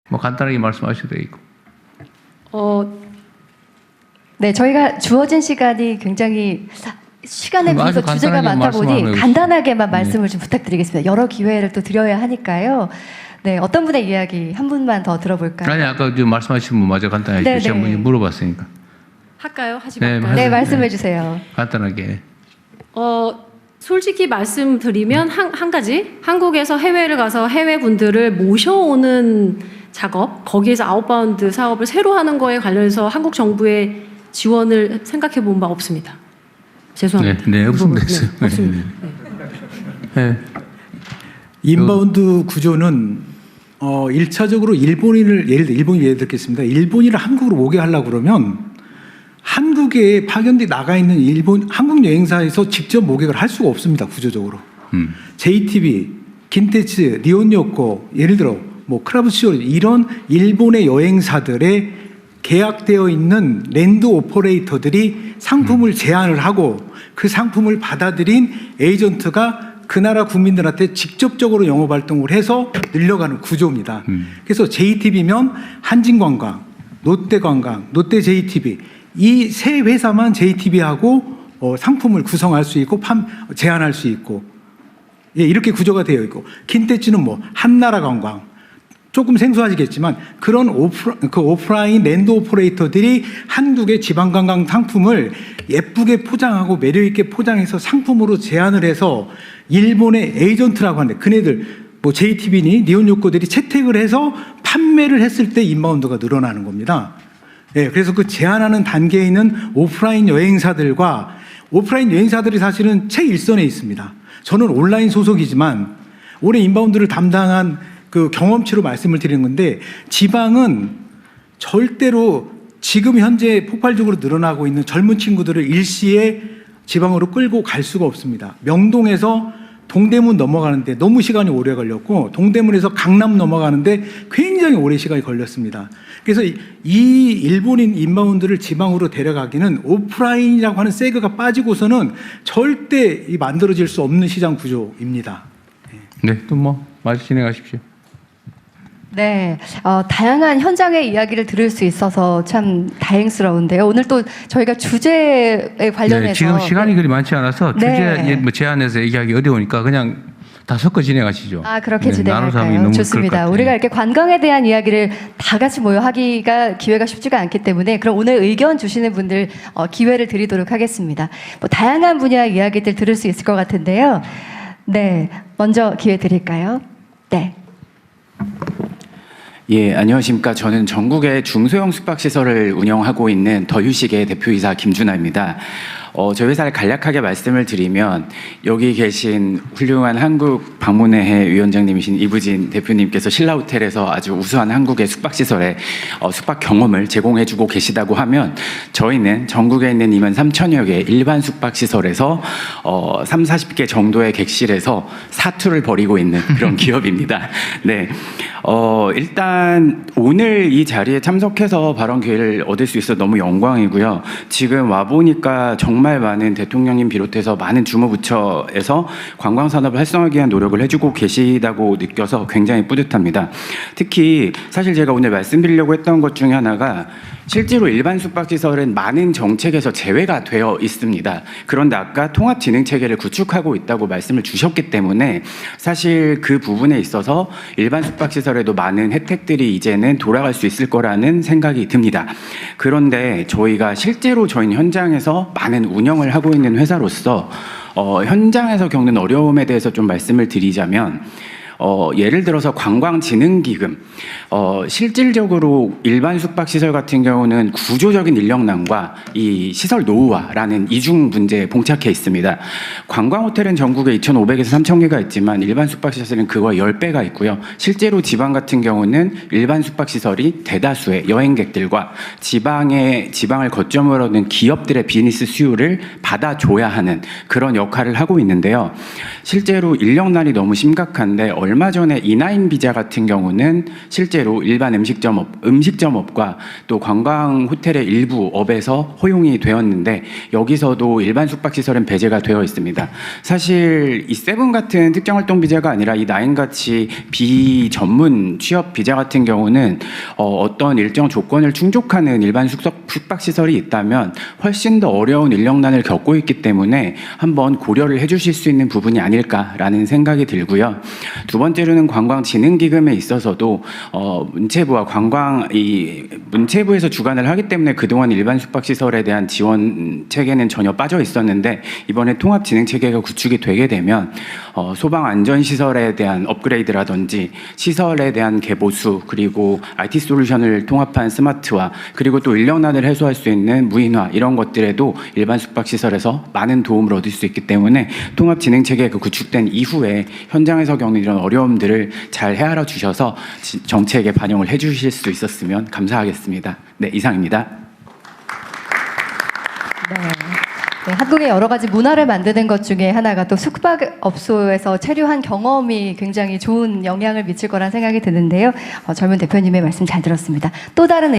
뭐 간단하게 말씀하셔도 되고. 네, 저희가 주어진 시간이 굉장히 시간에 비해서 주제가 많다 보니 간단하게만 말씀을 좀 부탁드리겠습니다. 여러 기회를 또 드려야 하니까요. 네, 어떤 분의 이야기 한 분만 더 들어볼까요? 아니 아까 좀 말씀하신 분 마저 간단하게 네, 제가 네. 물어봤으니까. 할까요? 하지 네, 말까요? 네, 말씀해 주세요. 간단하게. 솔직히 말씀드리면 한 가지 한국에서 해외를 가서 해외 분들을 모셔오는 작업, 거기에서 아웃바운드 사업을 새로 하는 거에 관련해서 한국 정부의 지원을 생각해 본 바 없습니다. 죄송합니다. 네, 없습니다. 네, 없습니다. 네. 네. 인바운드 구조는 1차적으로 일본이 예를 들겠습니다. 일본인을 한국으로 오게 하려고 그러면 한국에 파견돼 나가 있는 한국 여행사에서 직접 모객을 할 수가 없습니다. 구조적으로. JTB, 긴테츠, 니혼요코, 예를 들어 뭐 크라브시오 이런 일본의 여행사들의 계약되어 있는 랜드 오퍼레이터들이 상품을 제안을 하고 그 상품을 받아들인 에이전트가 그 나라 국민들한테 직접적으로 영업 활동을 해서 늘려가는 구조입니다. 그래서 JTB면 한진관광, 롯데관광, 롯데 JTB 이 세 회사만 JTB하고 상품을 구성할 수 있고 제안할 수 있고 예, 이렇게 구조가 되어 있고 킨테츠는 뭐 한나라관광 조금 생소하시겠지만 그런 오프라인 랜드 오퍼레이터들이 한국의 지방관광 상품을 예쁘게 포장하고 매력있게 포장해서 상품으로 제안을 해서 일본의 에이전트라고 하는데 그네들 뭐 JTB니 니혼요코들이 채택을 해서 판매를 했을 때 인바운드가 늘어나는 겁니다. 예, 그래서 그 제안하는 단계에 있는 오프라인 여행사들과 오프라인 여행사들이 사실은 최일선에 있습니다. 저는 온라인 소속이지만 올해 인바운드를 담당한 그 경험치로 말씀을 드리는 건데 지방은 절대로 지금 현재 폭발적으로 늘어나고 있는 젊은 친구들을 일시에 지방으로 끌고 갈 수가 없습니다. 명동에서 동대문 넘어가는데 너무 시간이 오래 걸렸고 동대문에서 강남 넘어가는데 굉장히 오래 시간이 걸렸습니다. 그래서 이 일본인 인바운드를 지방으로 데려가기는 오프라인이라고 하는 세그가 빠지고서는 절대 만들어질 수 없는 시장 구조입니다. 네, 또 뭐 마저 진행하십시오. 네, 다양한 현장의 이야기를 들을 수 있어서 참 다행스러운데요. 오늘 또 저희가 주제에 관련해서 네, 지금 시간이 그리 많지 않아서 네. 주제 뭐 제안해서 얘기하기 어려우니까 그냥 다 섞어 진행하시죠. 아, 그렇게 네, 나눠서 하면 진행할까요? 너무 좋습니다. 그럴 것 같아요. 우리가 이렇게 관광에 대한 이야기를 다 같이 모여 하기가 기회가 쉽지가 않기 때문에 그럼 오늘 의견 주시는 분들 기회를 드리도록 하겠습니다. 뭐 다양한 분야 이야기들 들을 수 있을 것 같은데요. 네, 먼저 기회 드릴까요? 네. 예, 안녕하십니까. 저는 전국의 중소형 숙박시설을 운영하고 있는 더휴식의 대표이사 김준하입니다. 저희 회사를 간략하게 말씀을 드리면 여기 계신 훌륭한 한국 방문회 위원장님이신 이부진 대표님께서 신라호텔에서 아주 우수한 한국의 숙박시설에 숙박 경험을 제공해주고 계시다고 하면 저희는 전국에 있는 23,000여 개의 일반 숙박시설에서 30-40개 정도의 객실에서 사투를 벌이고 있는 그런 기업입니다. 네. 일단 오늘 이 자리에 참석해서 발언 기회를 얻을 수 있어 너무 영광이고요. 지금 와보니까 정말 많은 대통령님 비롯해서 많은 주무부처에서 관광산업을 활성화하기 위한 노력을 해주고 계시다고 느껴서 굉장히 뿌듯합니다. 특히 사실 제가 오늘 말씀드리려고 했던 것 중에 하나가 실제로 일반 숙박시설은 많은 정책에서 제외가 되어 있습니다. 그런데 아까 통합진흥체계를 구축하고 있다고 말씀을 주셨기 때문에 사실 그 부분에 있어서 일반 숙박시설에도 많은 혜택들이 이제는 돌아갈 수 있을 거라는 생각이 듭니다. 그런데 저희가 실제로 저희는 현장에서 많은 운영을 하고 있는 회사로서 현장에서 겪는 어려움에 대해서 좀 말씀을 드리자면 예를 들어서 관광진흥기금, 실질적으로 일반 숙박시설 같은 경우는 구조적인 인력난과 이 시설 노후화라는 이중 문제에 봉착해 있습니다. 관광호텔은 전국에 2,500에서 3,000개가 있지만 일반 숙박시설은 그거의 10배가 있고요. 실제로 지방 같은 경우는 일반 숙박시설이 대다수의 여행객들과 지방을 거점으로 하는 기업들의 비즈니스 수요를 받아줘야 하는 그런 역할을 하고 있는데요. 실제로 인력난이 너무 심각한데 얼마 전에 E9 비자 같은 경우는 실제로 일반 음식점업과 또 관광 호텔의 일부 업에서 허용이 되었는데 여기서도 일반 숙박시설은 배제가 되어 있습니다. 사실 이 세븐 같은 특정활동 비자가 아니라 이 9 같이 비전문 취업 비자 같은 경우는 어떤 일정 조건을 충족하는 일반 숙박시설이 있다면 훨씬 더 어려운 인력난을 겪고 있기 때문에 한번 고려를 해주실 수 있는 부분이 아닐까라는 생각이 들고요. 두 번째로는 관광진흥기금에 있어서도 문체부와 문체부에서 주관을 하기 때문에 그동안 일반 숙박시설에 대한 지원 체계는 전혀 빠져 있었는데 이번에 통합진흥체계가 구축이 되게 되면 소방안전시설에 대한 업그레이드라든지 시설에 대한 개보수 그리고 IT 솔루션을 통합한 스마트화 그리고 또 인력난을 해소할 수 있는 무인화 이런 것들에도 일반 숙박시설에서 많은 도움을 얻을 수 있기 때문에 통합진흥체계가 구축된 이후에 현장에서 겪는 이런 어려움들을 잘 헤아려 주셔서 정책에 반영을 해주실 수 있었으면 감사하겠습니다. 네, 이상입니다. 네, 한국의 여러 가지 문화를 만드는 것 중에 하나가 또 숙박업소에서 체류한 경험이 굉장히 좋은 영향을 미칠 거란 생각이 드는데요. 젊은 대표님의 말씀 잘 들었습니다. 또 다른